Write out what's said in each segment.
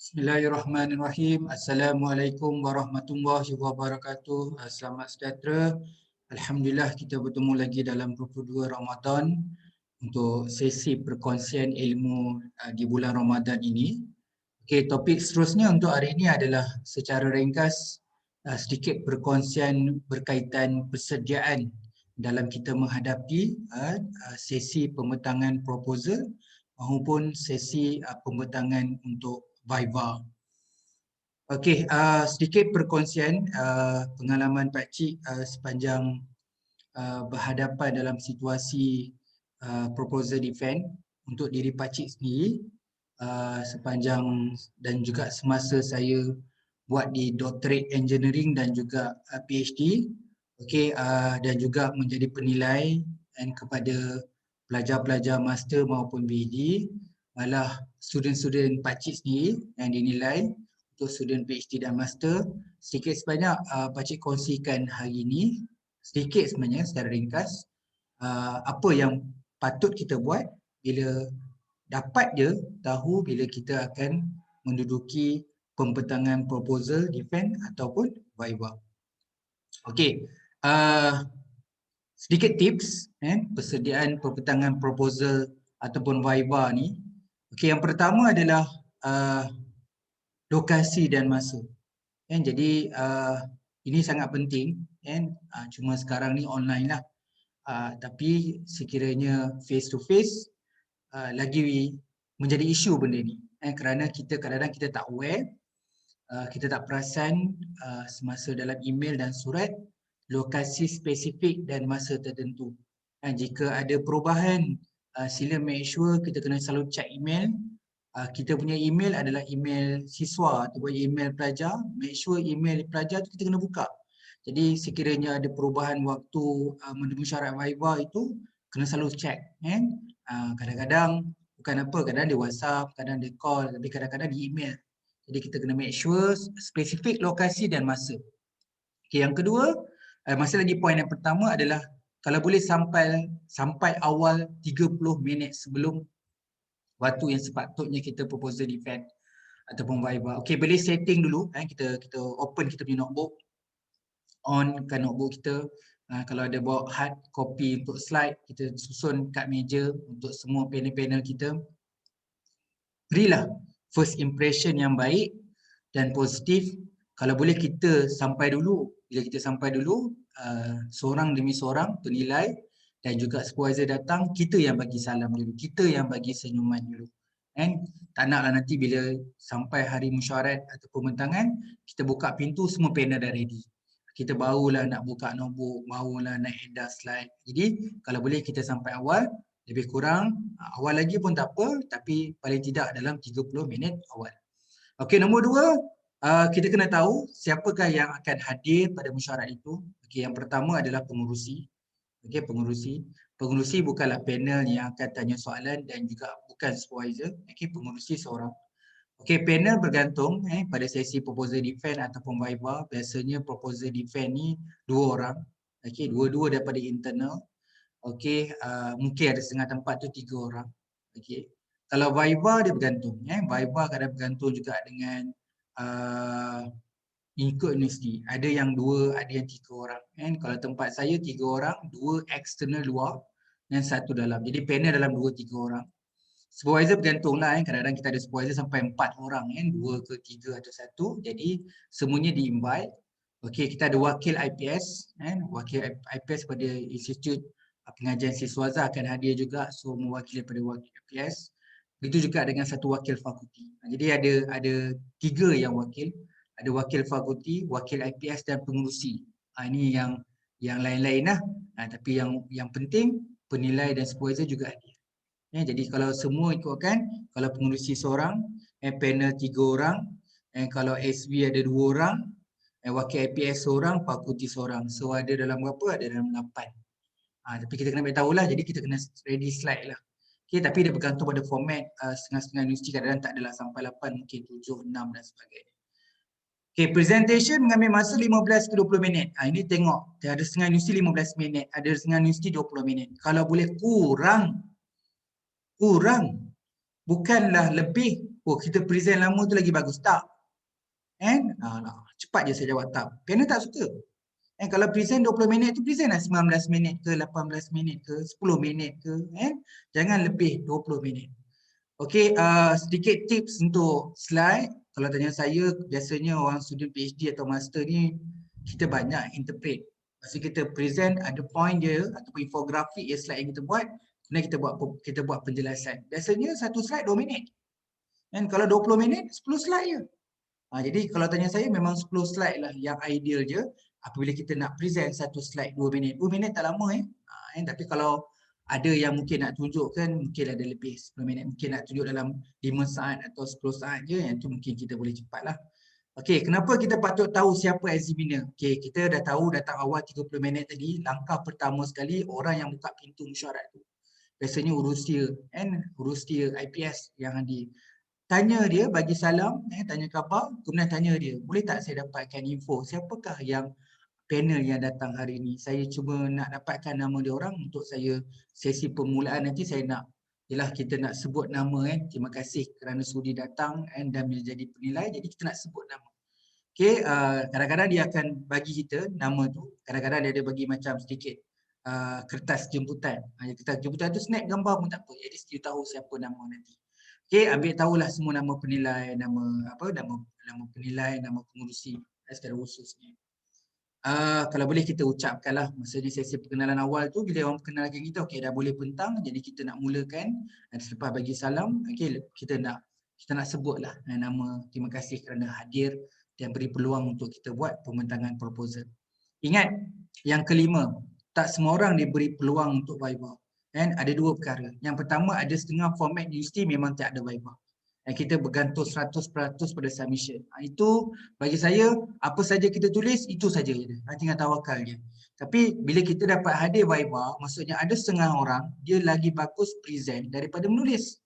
Bismillahirrahmanirrahim. Assalamualaikum warahmatullahi wabarakatuh. Selamat sejahtera. Alhamdulillah kita bertemu lagi dalam 22 Ramadan untuk sesi perkongsian ilmu di bulan Ramadan ini. Okey, topik seterusnya untuk hari ini adalah secara ringkas sedikit perkongsian berkaitan persediaan dalam kita menghadapi sesi pembentangan proposal maupun sesi pembentangan untuk Viva. Okey, sedikit perkongsian pengalaman Pakcik sepanjang berhadapan dalam situasi proposal defense untuk diri Pakcik sendiri sepanjang dan juga semasa saya buat di Doctorate Engineering dan juga PhD. Okey, dan juga menjadi penilai dan kepada pelajar-pelajar master maupun PhD, malah student-student Pakcik sendiri yang dinilai untuk student PhD dan master. Sedikit sebanyak Pakcik kongsikan hari ini, sedikit sebenarnya secara ringkas, apa yang patut kita buat bila dapat je tahu bila kita akan menduduki pembentangan proposal defense ataupun Viva. Okey, sedikit tips persediaan pembentangan proposal ataupun Viva ni. Okey, yang pertama adalah lokasi dan masa. Jadi ini sangat penting cuma sekarang ni online lah. Tapi sekiranya face to face lagi menjadi isu benda ni. Kerana kita kadang-kadang kita tak aware, kita tak perasan semasa dalam email dan surat lokasi spesifik dan masa tertentu. Jika ada perubahan, sila make sure kita kena selalu check email. Kita punya email adalah email siswa ataupun email pelajar. Make sure email pelajar tu kita kena buka. Jadi sekiranya ada perubahan waktu menemui syarat Viva itu, kena selalu check. Kadang-kadang bukan apa, kadang dia WhatsApp, kadang dia call, tapi kadang-kadang di email. Jadi kita kena make sure spesifik lokasi dan masa. Okay, yang kedua, masih lagi poin yang pertama adalah kalau boleh sampai awal 30 minit sebelum waktu yang sepatutnya kita proposal defense ataupun Viva. Okey, boleh setting dulu, kita open kita punya notebook, on kan notebook kita. Kalau ada bawa hard copy untuk slide, kita susun kat meja untuk semua panel-panel kita. Berilah first impression yang baik dan positif. Kalau boleh kita sampai dulu, bila kita sampai dulu, seorang demi seorang penilai dan juga supervisor datang, kita yang bagi salam dulu, kita yang bagi senyuman dulu. Tak naklah nanti bila sampai hari mesyuarat atau pembentangan, kita buka pintu semua panel dah ready. Kita barulah nak buka notebook, barulah nak edah slide. Jadi kalau boleh kita sampai awal, lebih kurang awal lagi pun tak apa, tapi paling tidak dalam 30 minit awal. Okey, nombor dua, kita kena tahu siapakah yang akan hadir pada mesyuarat itu. Okey, yang pertama adalah pengurusi. Okey, pengurusi. Pengurusi bukanlah panel yang akan tanya soalan dan juga bukan supervisor. Okey, pengurusi seorang. Okey, panel bergantung pada sesi proposal defense ataupun Viva. Biasanya proposal defense ni 2 orang. Okey, dua-dua daripada internal. Okey, mungkin ada setengah tempat tu 3 orang. Okey. Kalau Viva dia bergantung. Viva kadang bergantung juga dengan ikut universiti. Ada yang 2, ada yang 3 orang. Kalau tempat saya 3 orang, 2 eksternal luar dan 1 dalam. Jadi panel dalam 2-3 orang. Supervisor bergantunglah, kadang-kadang kita ada supervisor sampai 4 orang, 2 ke 3 atau 1. Jadi semuanya di-invite. Okey, kita ada wakil IPS, wakil IPS pada Institut Pengajian Siswaza akan hadir juga, so mewakili daripada wakil IPS. Begitu juga dengan satu wakil fakulti. Jadi ada 3 yang wakil. Ada wakil fakulti, wakil IPS dan pengurusi. Ini yang lain-lain lah. Tapi yang penting penilai dan supervisor juga hadir. Jadi kalau semua ikutkan, kalau pengurusi seorang, panel 3 orang, kalau SV ada 2 orang, wakil IPS seorang, fakulti seorang. So ada dalam berapa? Ada dalam 8. Tapi kita kena beritahu lah, jadi kita kena ready slide lah. Okay, tapi dia bergantung pada format, setengah-setengah universiti kadang-kadang tak adalah sampai 8, mungkin 7, 6 dan sebagainya. Okay, presentation mengambil masa 15 ke 20 minit. Ini tengok, ada setengah universiti 15 minit, ada setengah universiti 20 minit. Kalau boleh kurang, bukanlah lebih, oh kita present lama tu lagi bagus. Tak. Cepat je saya jawab tak. Panel tak suka. Kalau present 20 minit tu present lah 19 minit ke, 18 minit ke, 10 minit ke. Jangan lebih 20 minit. Okey, sedikit tips untuk slide. Kalau tanya saya, biasanya orang student PhD atau master ni, kita banyak interpret. Masa kita present, ada point dia ataupun infografik ya slide yang kita buat, kemudian kita buat penjelasan. Biasanya satu slide 2 minit. Dan kalau 20 minit, 10 slide je. Jadi kalau tanya saya, memang 10 slide lah yang ideal je. Apabila kita nak present satu slide 2 minit. 2 minit tak lama tapi kalau ada yang mungkin nak tunjukkan, mungkin ada lebih 10 minit. Mungkin nak tunjuk dalam 5 saat atau 10 saat je, yang tu mungkin kita boleh cepat lah. Okey, kenapa kita patut tahu siapa examiner? Okey, kita dah tahu datang awal 30 minit tadi, langkah pertama sekali orang yang buka pintu mesyuarat tu. Biasanya urus dia IPS yang hadir. Tanya dia, bagi salam, tanya khabar, kemudian tanya dia, boleh tak saya dapatkan info siapakah yang panel yang datang hari ini? Saya cuba nak dapatkan nama dia orang untuk saya sesi permulaan nanti saya nak, yelah kita nak sebut nama terima kasih kerana sudi datang dan menjadi penilai, jadi kita nak sebut nama. Okey, kadang-kadang dia akan bagi kita nama tu, kadang-kadang dia ada bagi macam sedikit kertas jemputan. Kertas jemputan tu snap gambar pun tak apa, jadi dia tahu siapa nama nanti. Okey, ambil tahulah semua nama penilai, nama penilai, nama pengurusi secara khususnya. Kalau boleh kita ucapkanlah masa di sesi perkenalan awal tu, bila orang perkenalkan kita, okey dah boleh pentang, jadi kita nak mulakan dan selepas bagi salam, okey kita nak sebutlah nama, terima kasih kerana hadir dan beri peluang untuk kita buat pembentangan proposal. Ingat, yang kelima, tak semua orang diberi peluang untuk viva. Ada dua perkara. Yang pertama, ada setengah format universiti memang tak ada viva. Kita bergantung 100% pada submission. Itu bagi saya, apa saja kita tulis, itu saja. Tinggal tawakal je. Tapi bila kita dapat hadir viva, maksudnya ada setengah orang, dia lagi bagus present daripada menulis.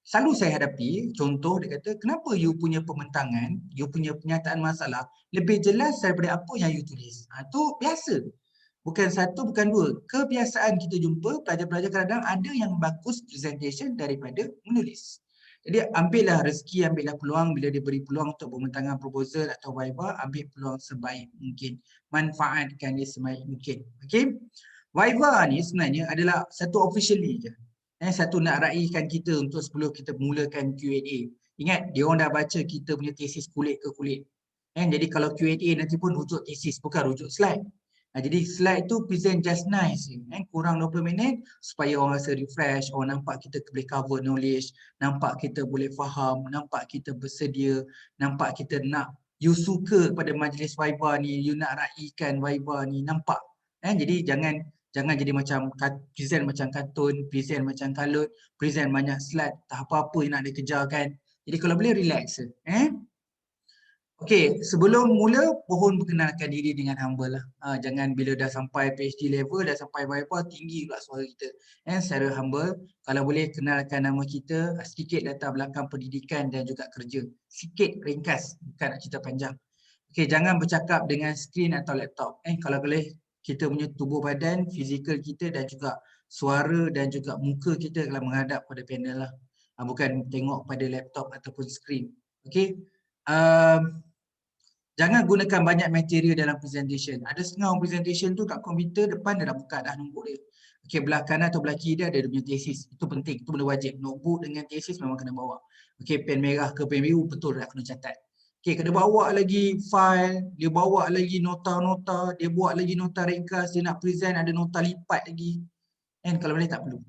Selalu saya hadapi, contoh dia kata, kenapa you punya pembentangan, you punya penyataan masalah lebih jelas daripada apa yang you tulis. Itu biasa. Bukan satu, bukan dua. Kebiasaan kita jumpa, pelajar-pelajar kadang-kadang ada yang bagus presentation daripada menulis. Jadi ambillah rezeki, ambillah peluang bila dia beri peluang untuk pembentangan proposal atau viva, ambil peluang sebaik mungkin. Manfaatkan dia sebaik mungkin. Okey? Viva ni sebenarnya adalah satu officially je. Satu nak raikan kita untuk sebelum kita mulakan Q&A. Ingat, dia orang dah baca kita punya tesis kulit ke kulit. Jadi kalau Q&A nanti pun rujuk tesis, bukan rujuk slide. Jadi slide tu present just nice, kurang 20 minit supaya orang rasa refresh, orang nampak kita boleh cover knowledge, nampak kita boleh faham, nampak kita bersedia, nampak kita nak, you suka pada majlis viva ni, you nak raikan viva ni, nampak. Jadi jangan jadi macam present macam kartun, present macam kalut, present banyak slide, tak apa-apa yang nak dikejarkan. Jadi kalau boleh relax. Okey, sebelum mula, mohon perkenalkan diri dengan humble lah. Jangan bila dah sampai PhD level, dah sampai viva, tinggi pula suara kita. Secara humble, kalau boleh kenalkan nama kita, sedikit latar belakang pendidikan dan juga kerja. Sikit ringkas, bukan nak cerita panjang. Okey, jangan bercakap dengan skrin atau laptop. Kalau boleh, kita punya tubuh badan, fizikal kita dan juga suara dan juga muka kita kalau menghadap pada panel lah. Bukan tengok pada laptop ataupun skrin. Okey. Jangan gunakan banyak material dalam presentation. Ada setengah presentation tu kat komputer depan dia dah buka dah nombor dia. Okey, belah kanan atau belah kiri dia ada dia punya tesis. Itu penting, itu benda wajib. Notebook dengan tesis memang kena bawa. Okey, pen merah ke pen biru betul dah kena catat. Okey, kena bawa lagi file, dia bawa lagi nota-nota, dia buat lagi nota ringkas, dia nak present ada nota lipat lagi. Kalau boleh tak perlu.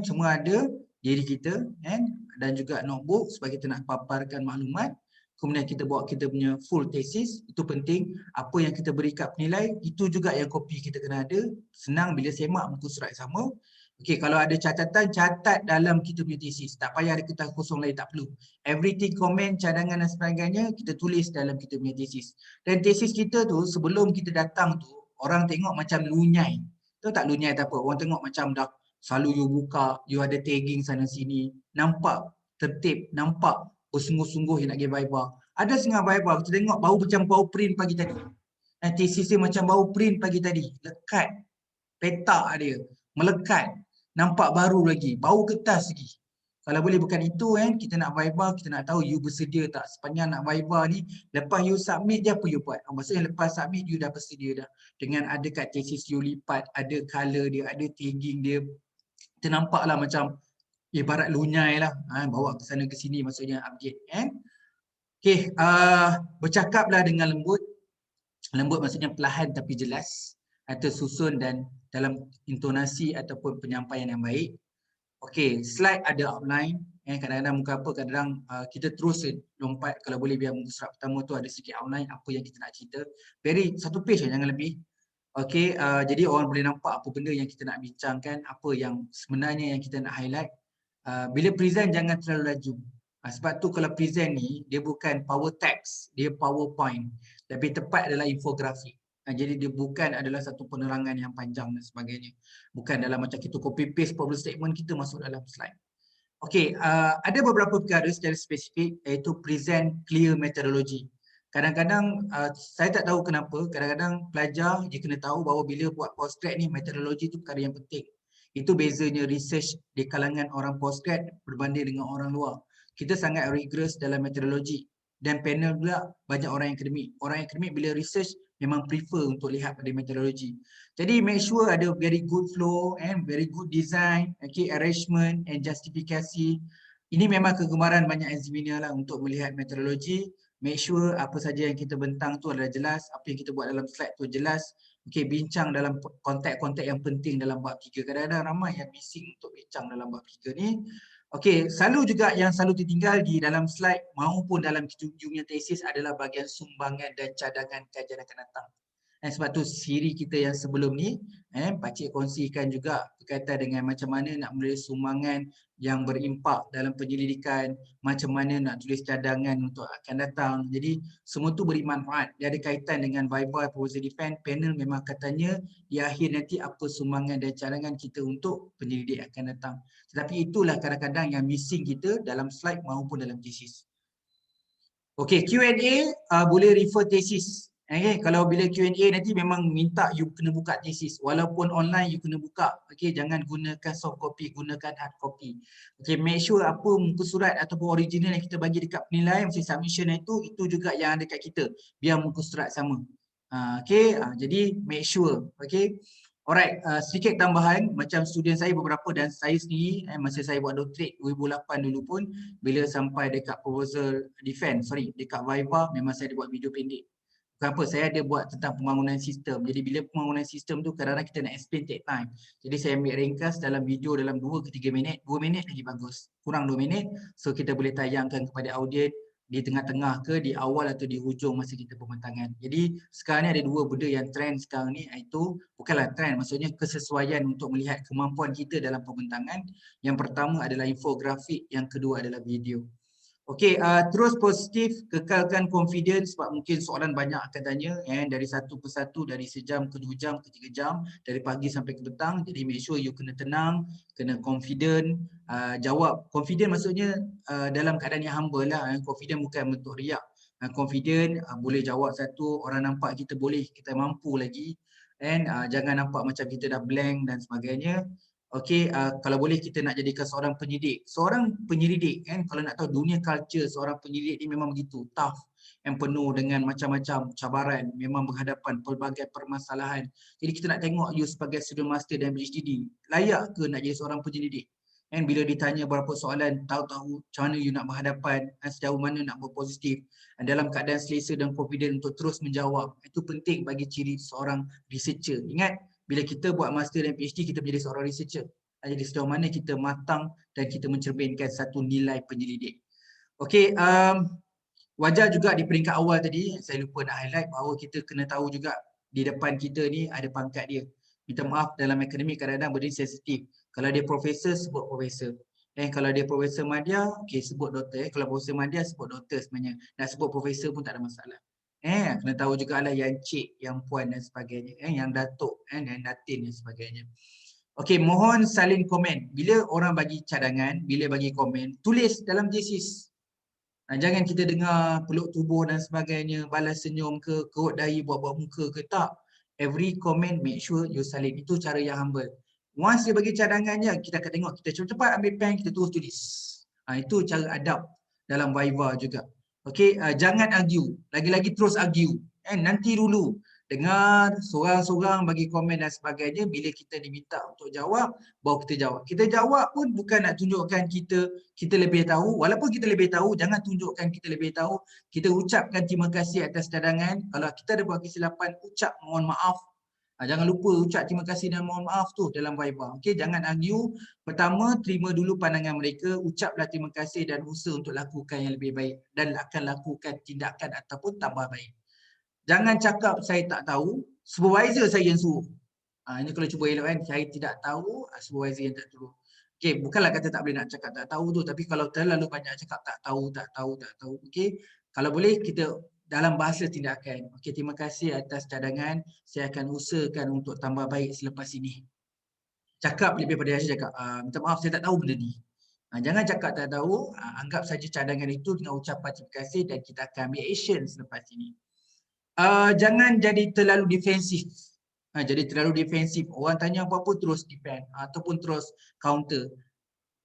Cuma ada diri kita dan juga notebook sebab kita nak paparkan maklumat. Kemudian kita bawa kita punya full thesis, itu penting. Apa yang kita beri kat penilai, itu juga yang kopi kita kena ada. Senang bila semak muka surat sama. Okey, kalau ada catatan, catat dalam kita punya thesis. Tak payah ada kertas kosong lain, tak perlu. Everything, komen, cadangan dan sebagainya, kita tulis dalam kita punya thesis. Dan thesis kita tu, sebelum kita datang tu, orang tengok macam lunyai. Tahu tak lunyai tak apa? Orang tengok macam dah selalu you buka, you ada tagging sana sini. Nampak tertib, nampak bersungguh-sungguh yang nak pergi viva. Ada setengah viva, kita tengok bau macam bau print pagi tadi. Tesis dia macam bau print pagi tadi. Lekat. Petak dia. Melekat. Nampak baru lagi. Bau kertas lagi. Kalau boleh bukan itu kan, kita nak viva, kita nak tahu you bersedia tak sepanjang nak viva ni, lepas you submit je apa you buat. Maksudnya lepas submit you dah bersedia dah. Dengan ada kat thesis you lipat, ada color dia, ada tagging dia. Kita nampak lah macam ibarat lunyai lah, bawa ke sana ke sini maksudnya update kan. Okay, bercakaplah dengan lembut. Lembut maksudnya perlahan tapi jelas, atau susun dan dalam intonasi ataupun penyampaian yang baik. Okey, slide ada outline. Kadang-kadang muka apa, kadang kita terus lompat, kalau boleh biar muka surat pertama tu ada sikit outline apa yang kita nak cerita. Very satu page jangan lebih. Okey, jadi orang boleh nampak apa benda yang kita nak bincangkan, apa yang sebenarnya yang kita nak highlight. Bila present jangan terlalu laju. Sebab tu kalau present ni dia bukan power text, dia PowerPoint. Lebih tepat adalah infografik. Jadi dia bukan adalah satu penerangan yang panjang dan sebagainya. Bukan dalam macam kita copy paste problem statement kita masuk dalam slide. Okey, ada beberapa perkara secara spesifik iaitu present clear methodology. Kadang-kadang saya tak tahu kenapa, kadang-kadang pelajar dia kena tahu bahawa bila buat postgrad ni metodologi tu perkara yang penting. Itu bezanya research di kalangan orang postgrad berbanding dengan orang luar. Kita sangat rigorous dalam metodologi dan panel pula banyak orang yang akademik. Orang yang akademik bila research memang prefer untuk lihat pada metodologi. Jadi make sure ada very good flow and very good design, okay, arrangement and justifikasi. Ini memang kegemaran banyak examiner lah untuk melihat metodologi. Make sure apa saja yang kita bentang tu adalah jelas, apa yang kita buat dalam slide tu jelas. Okay, bincang dalam konteks-konteks yang penting dalam bab 3. Kadang-kadang ramai yang missing untuk bincang dalam bab 3 ni. Okey, selalu juga yang selalu tertinggal di dalam slide maupun dalam you punya tesis adalah bahagian sumbangan dan cadangan kajian akan datang. Sebab tu siri kita yang sebelum ni, Pakcik kongsikan juga berkaitan dengan macam mana nak menulis sumbangan yang berimpak dalam penyelidikan, macam mana nak tulis cadangan untuk akan datang. Jadi semua tu beri manfaat. Dia ada kaitan dengan viva, proposal defense, panel memang katanya di akhir nanti apa sumbangan dan cadangan kita untuk penyelidik akan datang. Tetapi itulah kadang-kadang yang missing kita dalam slide maupun dalam tesis. Okey, Q&A boleh refer tesis. Okay, kalau bila Q&A nanti memang minta you kena buka tesis. Walaupun online you kena buka. Okay, jangan gunakan soft copy, gunakan hard copy. Okay, make sure apa muka surat ataupun original yang kita bagi dekat penilaian, mesti submission itu juga yang ada kat kita. Biar muka surat sama. Okay, jadi make sure. Okay. Alright, sedikit tambahan macam student saya beberapa dan saya sendiri masa saya buat doctorate 2008 dulu pun bila sampai dekat proposal defense, dekat viva memang saya ada buat video pendek. Kenapa? Saya ada buat tentang pembangunan sistem. Jadi bila pembangunan sistem tu kadang-kadang kita nak explain take time. Jadi saya ambil ringkas dalam video dalam 2 ke 3 minit. 2 minit lagi bagus. Kurang 2 minit. So kita boleh tayangkan kepada audien di tengah-tengah ke di awal atau di hujung masa kita pembentangan. Jadi sekarang ni ada dua benda yang trend sekarang ni, iaitu bukanlah trend, maksudnya kesesuaian untuk melihat kemampuan kita dalam pembentangan. Yang pertama adalah infografik, yang kedua adalah video. Okey, terus positif, kekalkan confidence sebab mungkin soalan banyak akan tanya dari satu persatu, dari sejam ke 2 jam ke 3 jam, dari pagi sampai ke petang. Jadi make sure you kena tenang, kena confident, jawab. Confident maksudnya dalam keadaan yang humble lah. Confident bukan bentuk riak. Confident, boleh jawab satu, orang nampak kita boleh, kita mampu lagi. And jangan nampak macam kita dah blank dan sebagainya. Okey, kalau boleh kita nak jadikan seorang penyelidik. Seorang penyelidik kalau nak tahu dunia culture seorang penyelidik ni memang begitu tough, yang penuh dengan macam-macam cabaran, memang berhadapan pelbagai permasalahan. Jadi kita nak tengok you sebagai student master dan PhD, layak ke nak jadi seorang penyelidik? Bila ditanya beberapa soalan, tahu-tahu macam mana you nak berhadapan, sejauh mana nak berpositif, dalam keadaan selesa dan confident untuk terus menjawab. Itu penting bagi ciri seorang researcher. Ingat, bila kita buat master dan PhD, kita menjadi seorang researcher. Jadi sejauh mana kita matang dan kita mencerminkan satu nilai penyelidik. Okey, wajar juga di peringkat awal tadi, saya lupa nak highlight bahawa kita kena tahu juga di depan kita ni ada pangkat dia. Minta maaf, dalam akademik kadang-kadang benda sensitif. Kalau dia profesor, sebut profesor. Kalau dia profesor madya, okey sebut doktor. Kalau profesor madya, sebut doktor sebenarnya. Nak sebut profesor pun tak ada masalah. Kena tahu juga lah yang cik, yang puan dan sebagainya, yang datuk, yang datin dan sebagainya. Okey, mohon salin komen. Bila orang bagi cadangan, bila bagi komen, tulis dalam tesis. Jangan kita dengar peluk tubuh dan sebagainya, balas senyum ke, kerut dahi buat-buat muka ke, tak. Every comment make sure you salin. Itu cara yang humble. Once dia bagi cadangannya, kita akan tengok, kita cepat-cepat ambil pen, kita terus tulis. Itu cara adab dalam Viva juga. Okey, jangan argue. Lagi-lagi terus argue. Nanti dulu. Dengar seorang-seorang bagi komen dan sebagainya. Bila kita diminta untuk jawab, baru kita jawab. Kita jawab pun bukan nak tunjukkan kita lebih tahu. Walaupun kita lebih tahu, jangan tunjukkan kita lebih tahu. Kita ucapkan terima kasih atas cadangan. Kalau kita ada buat kesilapan, ucap mohon maaf. Jangan lupa ucap terima kasih dan mohon maaf tu dalam Viva. Okey, jangan argue. Pertama, terima dulu pandangan mereka, ucaplah terima kasih dan usaha untuk lakukan yang lebih baik dan akan lakukan tindakan ataupun tambah baik. Jangan cakap saya tak tahu, supervisor saya yang suruh. Ini kalau cuba elok kan, saya tidak tahu, supervisor yang tak suruh. Okey, bukanlah kata tak boleh nak cakap tak tahu tu, tapi kalau terlalu banyak cakap tak tahu, okey. Kalau boleh kita dalam bahasa tindakan. Okey, terima kasih atas cadangan, saya akan usahakan untuk tambah baik selepas ini. Cakap lebih pada saya cakap, minta maaf saya tak tahu benda ni. Jangan cakap tak tahu, anggap saja cadangan itu dengan ucapan terima kasih dan kita akan ambil action selepas ini. Jangan jadi terlalu defensif. Jadi terlalu defensif. Orang tanya apa-apa terus defend ataupun terus counter.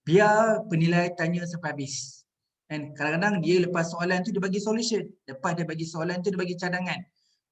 Biar penilai tanya sampai habis. Dan kadang-kadang dia lepas soalan tu dia bagi solution. Lepas dia bagi soalan tu dia bagi cadangan.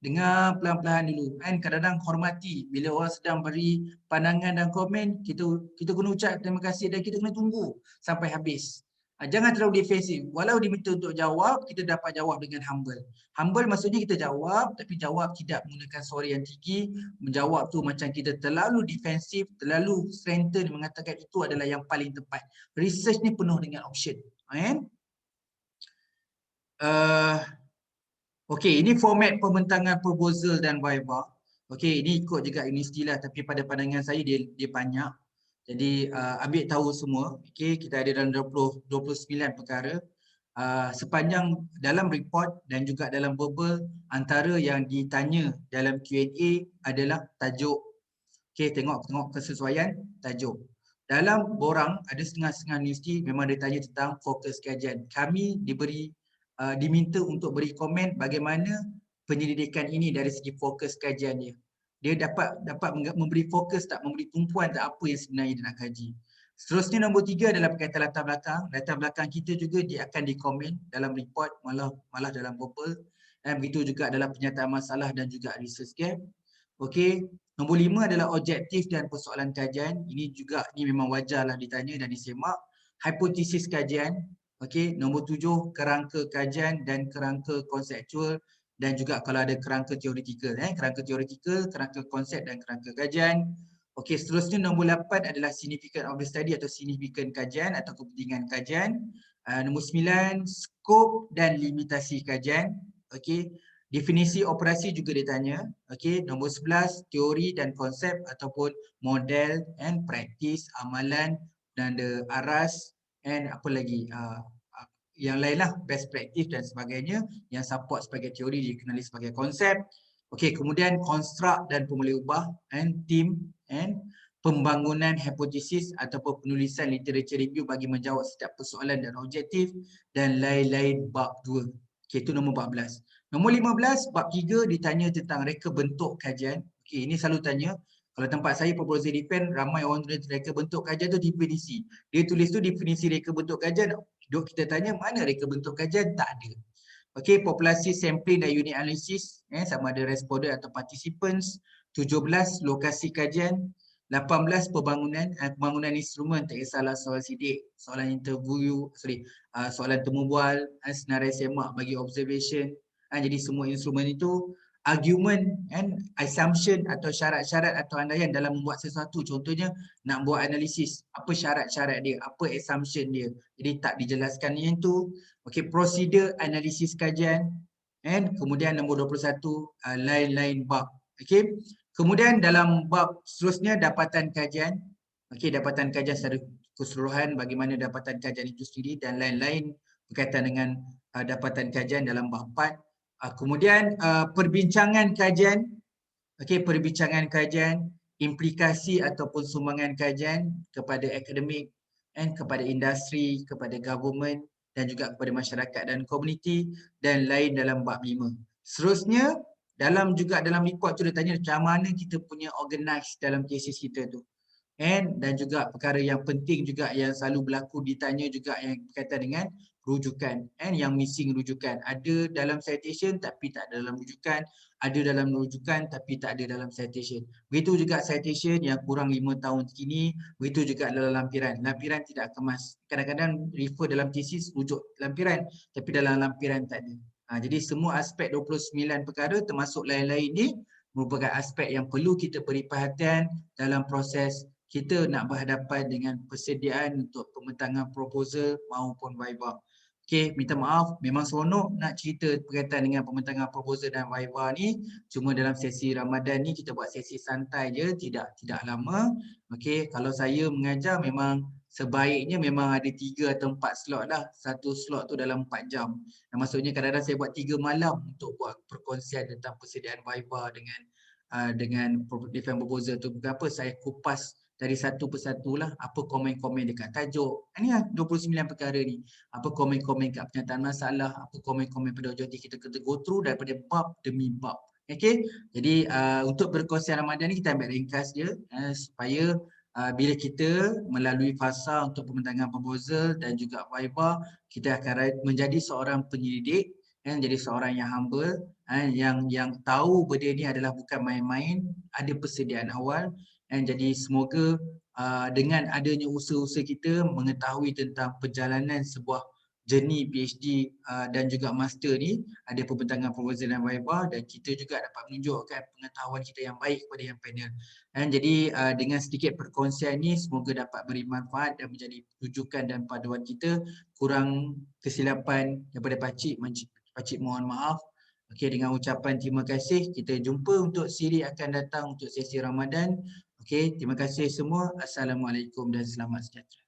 Dengar pelan-pelan dulu. And kadang-kadang hormati. Bila orang sedang beri pandangan dan komen, kita kena ucap terima kasih dan kita kena tunggu sampai habis. Jangan terlalu defensif. Walau diminta untuk jawab, kita dapat jawab dengan humble. Humble maksudnya kita jawab, tapi jawab tidak menggunakan suara yang tinggi. Menjawab tu macam kita terlalu defensif, terlalu strengthen mengatakan itu adalah yang paling tepat. Research ni penuh dengan option. Okey, ini format pembentangan proposal dan Viva. Okey, ini ikut juga universiti lah, tapi pada pandangan saya dia banyak. Jadi ambil tahu semua. Okey, kita ada dalam 29 perkara. Sepanjang dalam report dan juga dalam verbal, antara yang ditanya dalam Q&A adalah tajuk. Okey, tengok kesesuaian tajuk. Dalam borang ada setengah-setengah universiti memang dia tanya tentang fokus kajian. Kami diminta untuk beri komen bagaimana penyelidikan ini dari segi fokus kajiannya. Dia dapat memberi fokus tak, memberi tumpuan tak apa yang sebenarnya dia nak kaji. Seterusnya nombor 3 adalah berkaitan latar belakang. Latar belakang kita juga dia akan dikomen dalam report malah dalam verbal. Dan begitu juga dalam penyataan masalah dan juga research gap. Okey, nombor 5 adalah objektif dan persoalan kajian. Ini memang wajarlah ditanya dan disemak. Hipotesis kajian. Okey, nombor 7 kerangka kajian dan kerangka konseptual dan juga kalau ada kerangka teoretikal, kerangka teoretikal, kerangka konsep dan kerangka kajian. Okey, seterusnya nombor 8 adalah significant of the study atau signifikan kajian atau kepentingan kajian. Nombor 9 skop dan limitasi kajian. Okey, definisi operasi juga ditanya. Okey, nombor 11 teori dan konsep ataupun model and practice, amalan dan aras and apa lagi yang lainlah, best practice dan sebagainya yang support sebagai teori dikenali sebagai konsep. Okey, kemudian konstruk dan pemulih ubah and team and pembangunan hipotesis ataupun penulisan literature review bagi menjawab setiap persoalan dan objektif dan lain-lain bab 2. Okey, itu nombor 14. Nombor 15, bab 3 ditanya tentang reka bentuk kajian. Okey, ini selalu tanya. Kalau tempat saya proposal defense, ramai orang tulis reka bentuk kajian tu definisi. Dia tulis tu definisi reka bentuk kajian. Duk kita tanya mana reka bentuk kajian? Tak ada. Okey, populasi sampling dan unit analisis, sama ada responden atau participants. 17, lokasi kajian. 18, pembangunan instrumen, tak kisahlah soal sidik, soalan interview, soalan temu bual, senarai semak bagi observation. Jadi semua instrumen itu argument and assumption atau syarat-syarat atau andaian dalam membuat sesuatu. Contohnya nak buat analisis, apa syarat-syarat dia, apa assumption dia. Jadi tak dijelaskan yang tu. Okey, prosedur analisis kajian. And kemudian nombor 21 lain-lain bab. Okey. Kemudian dalam bab seterusnya dapatan kajian. Okey, dapatan kajian secara keseluruhan, bagaimana dapatan kajian itu sendiri dan lain-lain berkaitan dengan dapatan kajian dalam bab 4. Kemudian perbincangan kajian. Okey, perbincangan kajian, implikasi ataupun sumbangan kajian kepada akademik dan kepada industri, kepada government dan juga kepada masyarakat dan komuniti dan lain dalam bab 5. Seterusnya dalam report tu dia tanya macam mana kita punya organize dalam tesis kita tu. dan juga perkara yang penting juga yang selalu berlaku ditanya juga yang berkaitan dengan rujukan, yang missing rujukan. Ada dalam citation tapi tak ada dalam rujukan, ada dalam rujukan tapi tak ada dalam citation. Begitu juga citation yang kurang 5 tahun kini, begitu juga dalam lampiran. Lampiran tidak kemas. Kadang-kadang refer dalam thesis rujuk lampiran tapi dalam lampiran tak ada. Jadi semua aspek 29 perkara termasuk lain-lain ni merupakan aspek yang perlu kita beri perhatian dalam proses kita nak berhadapan dengan persediaan untuk pembentangan proposal maupun viva. Okey, minta maaf, memang seronok nak cerita berkaitan dengan pembentangan proposal dan viva ni. Cuma dalam sesi Ramadan ni kita buat sesi santai je, tidak lama. Okey, kalau saya mengajar memang sebaiknya memang ada 3 atau 4 slot lah. Satu slot tu dalam 4 jam. Maksudnya kadang-kadang saya buat 3 malam untuk buat perkongsian tentang persediaan viva dengan defense proposal tu. Berapa saya kupas dari satu persatu lah apa komen-komen dekat tajuk. Ini lah 29 perkara ni. Apa komen-komen kat pernyataan masalah, apa komen-komen pada objektif kita go through daripada bab demi bab. Okay, jadi untuk perkongsian Ramadan ni kita ambil ringkas je supaya bila kita melalui fasa untuk pembentangan proposal dan juga viva, kita akan menjadi seorang penyelidik, jadi seorang yang humble, yang tahu benda ni adalah bukan main-main, ada persediaan awal. Jadi semoga dengan adanya usaha-usaha kita mengetahui tentang perjalanan sebuah journey PhD dan juga master ni, ada pembentangan proposal dan viva, dan kita juga dapat menunjukkan pengetahuan kita yang baik kepada yang panel. Jadi dengan sedikit perkongsian ni semoga dapat beri manfaat dan menjadi rujukan dan paduan kita. Kurang kesilapan daripada Pakcik mohon maaf. Okey, dengan ucapan terima kasih, kita jumpa untuk siri akan datang untuk sesi Ramadan. Okey, terima kasih semua. Assalamualaikum dan selamat sejahtera.